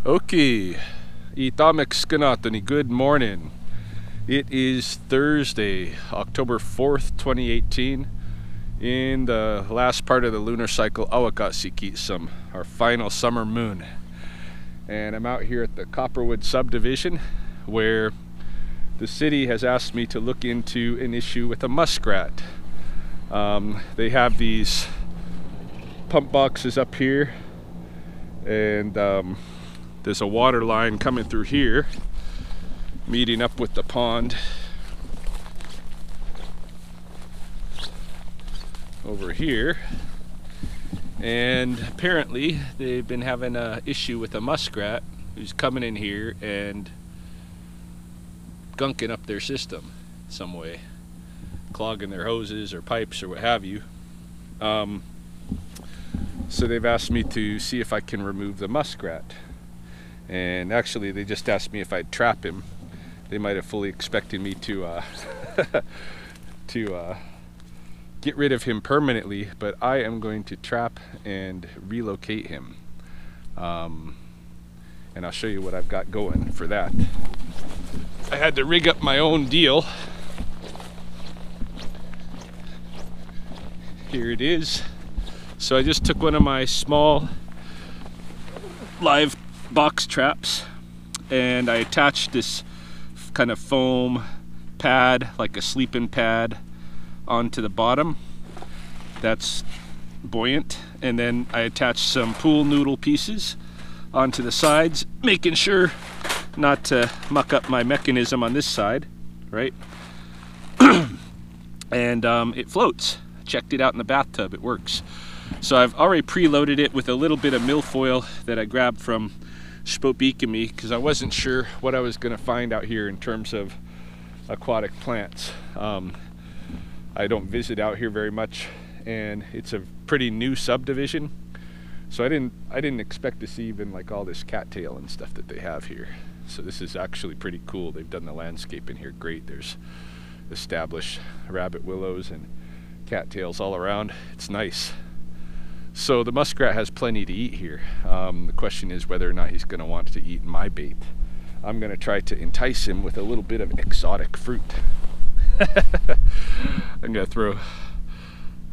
Okay, Itamek Skanatani, good morning. It is Thursday, October 4th, 2018. In the last part of the lunar cycle, Awakasikitsum, our final summer moon. And I'm out here at the Copperwood subdivision where the city has asked me to look into an issue with a muskrat. They have these pump boxes up here, and there's a water line coming through here, meeting up with the pond over here. And apparently they've been having an issue with a muskrat who's coming in here and gunking up their system some way, clogging their hoses or pipes or what have you. So they've asked me to see if I can remove the muskrat. And actually they just asked me if I'd trap him. They might have fully expected me to get rid of him permanently, but I am going to trap and relocate him. And I'll show you what I've got going for that. I had to rig up my own deal. Here it is. So I just took one of my small live box traps and I attached this kind of foam pad, like a sleeping pad, onto the bottom. That's buoyant. And then I attached some pool noodle pieces onto the sides, making sure not to muck up my mechanism on this side, right? And it floats. Checked it out in the bathtub, it works. So I've already preloaded it with a little bit of milfoil that I grabbed from Spopikami because I wasn't sure what I was going to find out here in terms of aquatic plants. I don't visit out here very much, and it's a pretty new subdivision, so I didn't expect to see even like all this cattail and stuff that they have here. So this is actually pretty cool. They've done the landscape in here great. There's established rabbit willows and cattails all around. It's nice. So the muskrat has plenty to eat here. The question is whether or not he's going to want to eat my bait. I'm going to try to entice him with a little bit of exotic fruit. I'm going to throw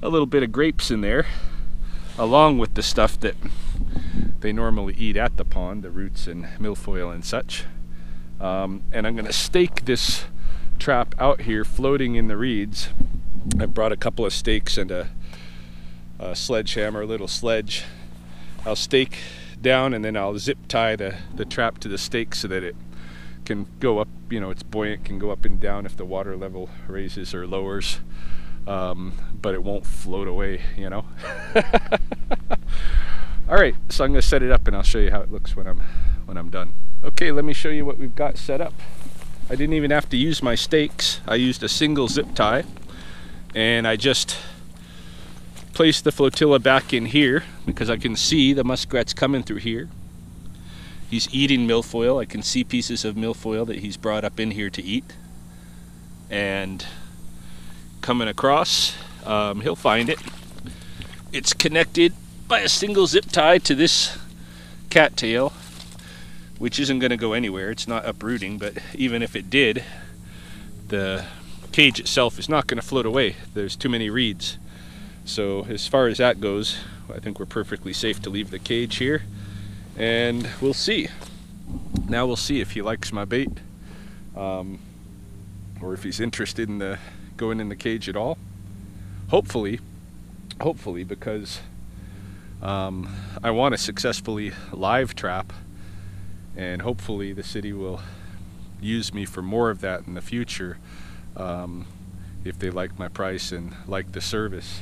a little bit of grapes in there, along with the stuff that they normally eat at the pond, the roots and milfoil and such. And I'm going to stake this trap out here floating in the reeds. I brought a couple of stakes and a sledgehammer, a little sledge. I'll stake down and then I'll zip tie the trap to the stake so that it can go up, you know, it's buoyant, can go up and down if the water level raises or lowers, but it won't float away, you know. Alright, so I'm going to set it up and I'll show you how it looks when I'm done. Okay, let me show you what we've got set up. I didn't even have to use my stakes. I used a single zip tie, and I just placed the flotilla back in here because I can see the muskrat's coming through here. He's eating milfoil. I can see pieces of milfoil that he's brought up in here to eat. And coming across, he'll find it. It's connected by a single zip tie to this cattail, which isn't going to go anywhere. It's not uprooting, but even if it did, the cage itself is not going to float away. There's too many reeds. So as far as that goes, I think we're perfectly safe to leave the cage here, and we'll see. Now we'll see if he likes my bait, or if he's interested in going in the cage at all. Hopefully, because I want to successfully live trap, and hopefully the city will use me for more of that in the future, if they like my price and like the service.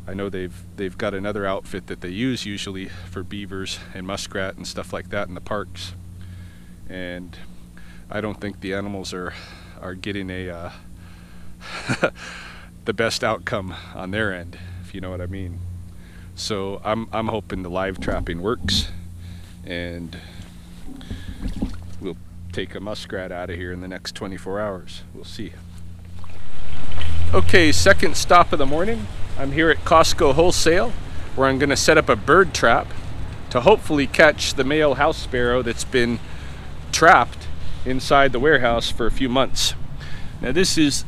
I know they've got another outfit that they use usually for beavers and muskrat and stuff like that in the parks, and I don't think the animals are getting a the best outcome on their end, if you know what I mean. So I'm hoping the live trapping works, and we'll take a muskrat out of here in the next 24 hours. We'll see. Okay, second stop of the morning. I'm here at Costco Wholesale, where I'm going to set up a bird trap. to hopefully catch the male house sparrow that's been trapped inside the warehouse for a few months. Now this is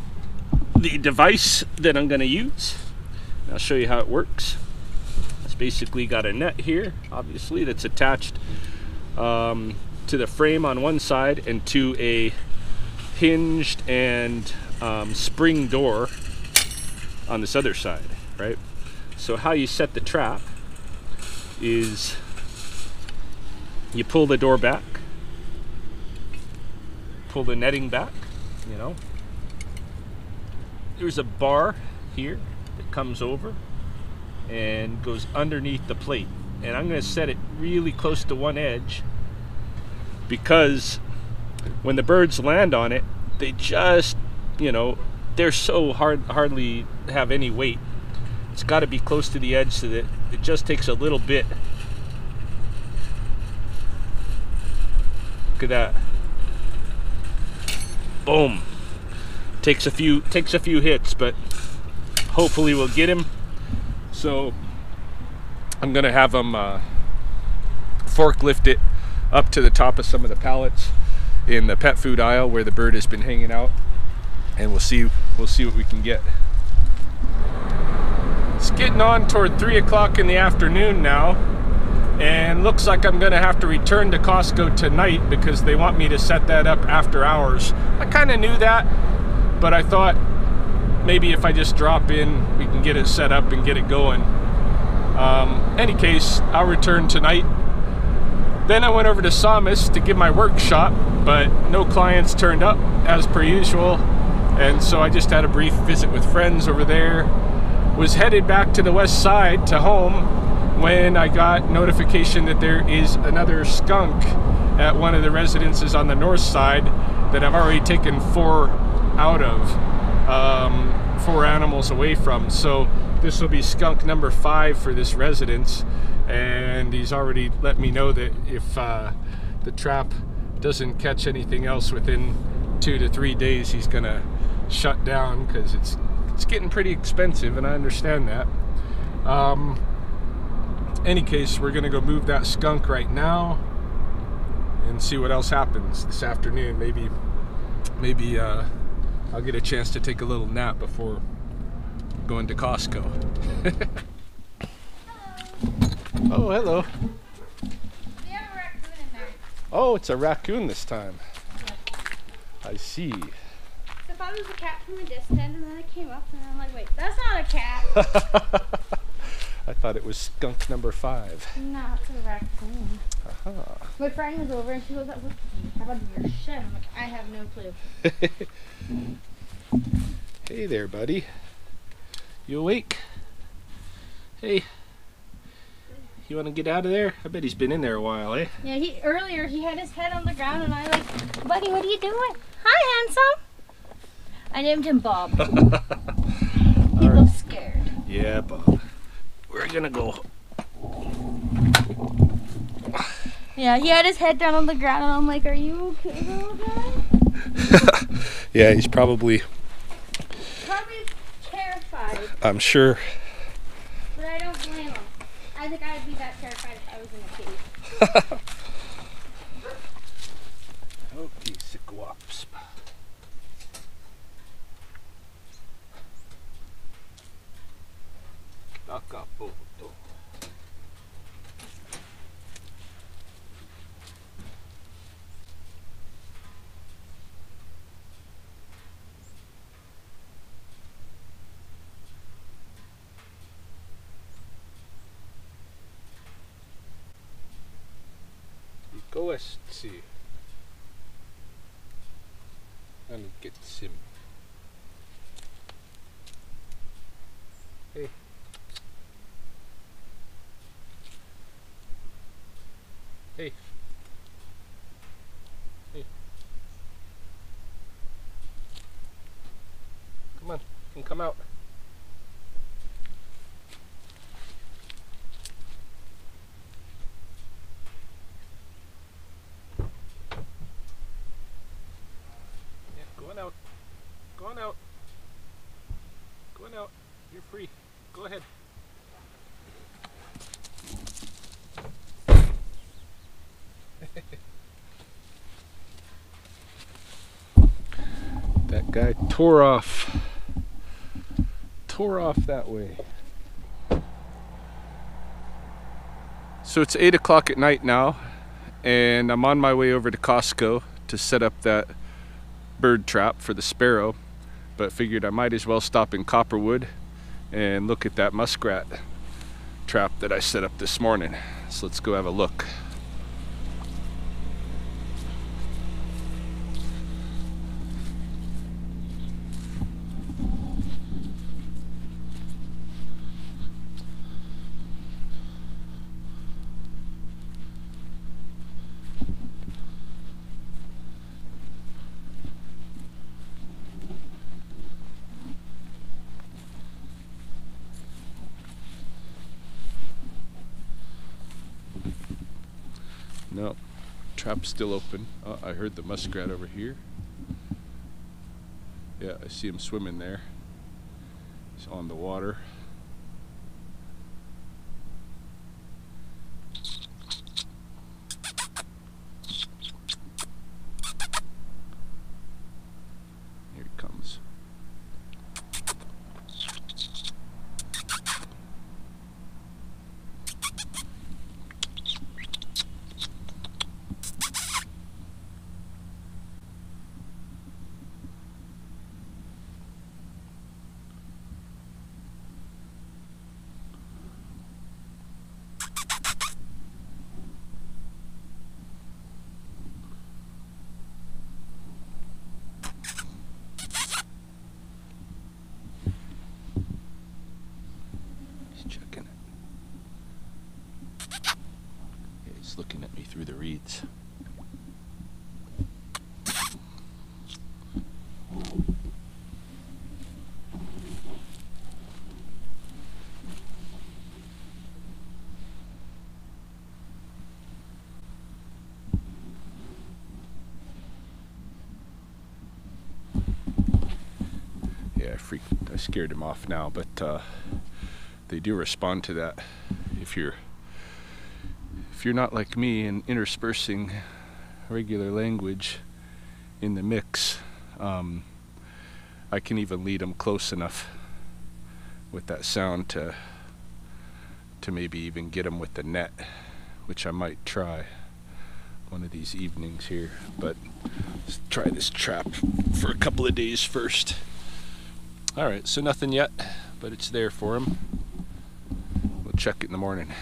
the device that I'm going to use. I'll show you how it works. It's basically got a net here, obviously, that's attached to the frame on one side and to a hinged and spring door on this other side, right? So how you set the trap is you pull the door back, pull the netting back, you know. There's a bar here that comes over and goes underneath the plate. And I'm going to set it really close to one edge because when the birds land on it, they just, you know, they're so hardly have any weight. It's got to be close to the edge so that it just takes a little bit. Look at that. Boom. Takes a few hits, but hopefully we'll get him. So I'm gonna have them forklift it up to the top of some of the pallets in the pet food aisle where the bird has been hanging out, and we'll see what we can get. It's getting on toward 3 o'clock in the afternoon now, and looks like I'm gonna have to return to Costco tonight because they want me to set that up after hours. I kind of knew that, but I thought maybe if I just drop in, we can get it set up and get it going. Any case, I'll return tonight. Then I went over to Samus to give my workshop, but no clients turned up as per usual, and so I just had a brief visit with friends over there. Was headed back to the west side to home when I got notification that there is another skunk at one of the residences on the north side that I've already taken 4 out of, 4 animals away from. So this will be skunk number 5 for this residence, and he's already let me know that if the trap doesn't catch anything else within 2 to 3 days, he's gonna shut down because it's getting pretty expensive, and I understand that. Any case, we're gonna go move that skunk right now and see what else happens this afternoon. Maybe I'll get a chance to take a little nap before going to Costco. Oh, hello. We have a raccoon in there. Oh, it's a raccoon this time. I see. I thought it was a cat from a distance, and then it came up, and I'm like, wait, that's not a cat. I thought it was skunk number 5. No, it's a raccoon. Aha. My friend was over, and she goes, what do you have under your shed? I'm like, I have no clue. Hey there, buddy. You awake? Hey. You want to get out of there? I bet he's been in there a while, eh? Yeah, earlier he had his head on the ground, and I like, buddy, what are you doing? Hi, handsome. I named him Bob. He looks scared. Yeah, Bob. We're gonna go. Yeah, he had his head down on the ground, and I'm like, are you okay, little guy? Yeah, he's probably terrified. I'm sure. But I don't blame him. I think I'd be that terrified if I was in a cage. Okay, squaps. Acapulco. Go see. Let me get him. Hey. Hey. Hey. Come on, you can come out. Out. Going out. Going out. You're free. Go ahead. Guy tore off that way. So it's 8 o'clock at night now, and I'm on my way over to Costco to set up that bird trap for the sparrow, but figured I might as well stop in Copperwood and look at that muskrat trap that I set up this morning. So let's go have a look. No, trap's still open. Oh, I heard the muskrat over here. Yeah, I see him swimming there. He's on the water. Here he comes. Checking it. Yeah, he's looking at me through the reeds. Yeah, I scared him off now, but they do respond to that. If you're not like me and interspersing regular language in the mix, I can even lead them close enough with that sound to maybe even get them with the net, which I might try one of these evenings here. But let's try this trap for a couple of days first. All right, so nothing yet, but it's there for him. We'll check it in the morning.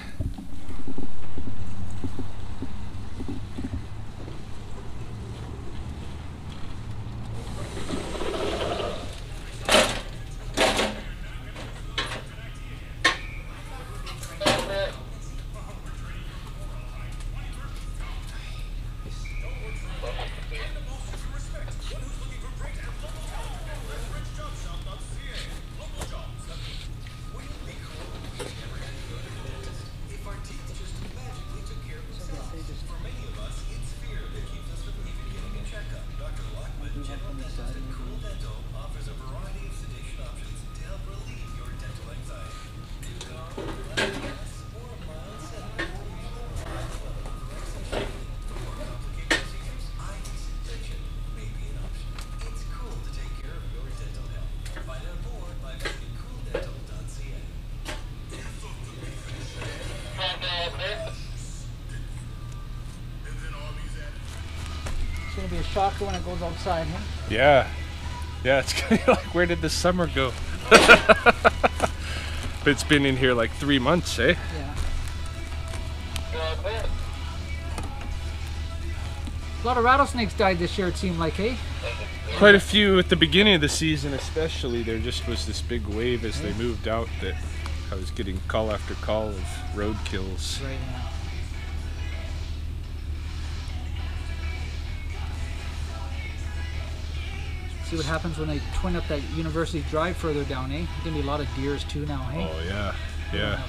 It's gonna be a shocker when it goes outside, huh? Yeah, it's gonna be like, where did the summer go? But it's been in here like 3 months, eh? Yeah. A lot of rattlesnakes died this year, it seemed like, eh? Quite a few at the beginning of the season, especially. There just was this big wave as they moved out that I was getting call after call of road kills. Right, yeah. See what happens when they twin up that University Drive further down, eh? There's gonna be a lot of deers too now, hey? Oh yeah.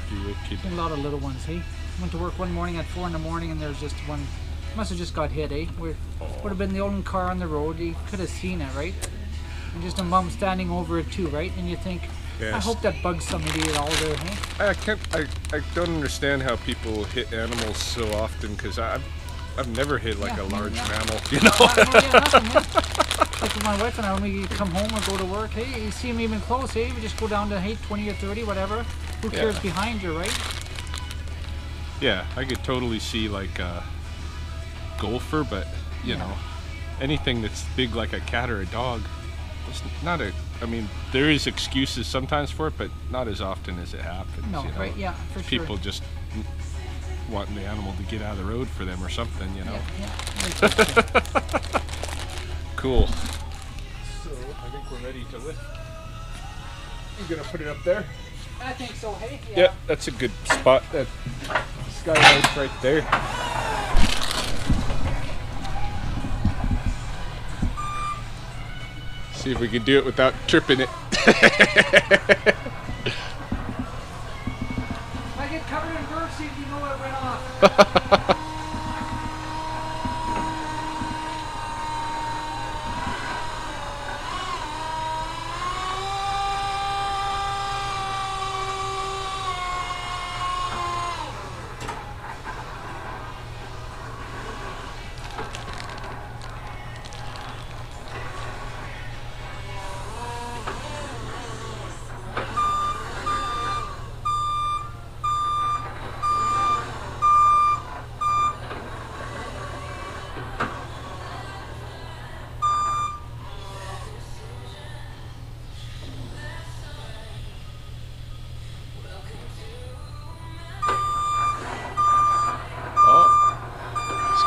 Pretty wicked. A lot of little ones, hey? Went to work one morning at 4 in the morning and there's just one, must have just got hit, eh? Would have been the only car on the road, you could have seen it, right? And just a mom standing over it too, right? And you think, yes. I hope that bugs somebody at all there, hey? I don't understand how people hit animals so often, because I've I've never hit like a large yeah. mammal, you know. Nothing, like with my wife and I, when we come home or go to work, hey, you see them even close, hey, we just go down to 20 or 30, whatever. Who cares behind you, right? Yeah, I could totally see like a gopher, but you know, anything that's big like a cat or a dog, it's not a. I mean, there is excuses sometimes for it, but not as often as it happens. No, you know? right? Yeah, for sure. People just wanting the animal to get out of the road for them or something, you know. Yeah. Cool. So I think we're ready to lift. You gonna put it up there? I think so. Hey. Yeah, that's a good spot. That skylight's right there. See if we can do it without tripping it. If I get covered in birdseed, you know it went off.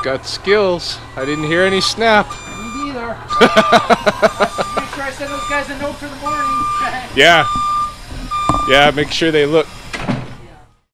Got skills. I didn't hear any snap. Me neither. Make sure I send those guys a note for the morning. Yeah. Yeah, make sure they look